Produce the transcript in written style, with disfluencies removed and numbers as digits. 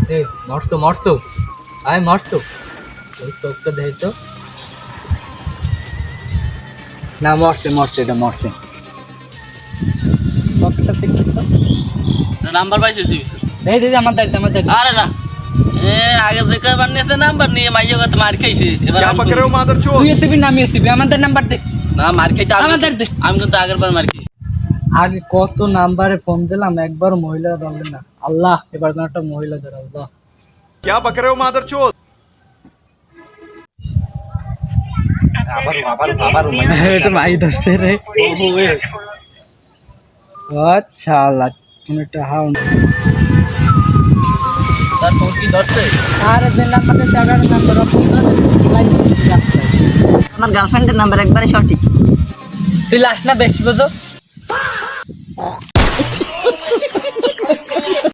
এ মরছো মরছো আয় মরছো ওই চোখটা দেখ তো না মরছে মরছে এটা মরছে চোখটা দেখি তো নাম্বার পাইছিস এই দিদি আমার দাঁড়িয়ে আরে না এ আগে দেখে বানিয়েছে নাম্বার নিয়ে মাইয়ে কথা মার খাইছে এবার क्या আমি पक रहे हो मादर चोद তুই এসবি না আমি এসবি আমাদের নাম্বার দে না মার খাইছে আমাদের দে। আমি কিন্তু আগের বার মার খাইছি আগে কত নাম্বারে ফোন দিলাম একবার মহিলা ধরলে না আল্লাহ এবার যেন একটা মহিলা ধরে আল্লাহ क्या पक रहे हो मादर चोद এটা ভাই ধরছে রে আচ্ছা আল্লাহ তুমি একটা হাও তার ফোন কি ধরছে আরে যে নাম্বারে জায়গার নাম্বার ফোন আমার গার্লফ্রেন্ডের নাম্বার একবারে সঠিক তুই লাস না বেশি বোঝো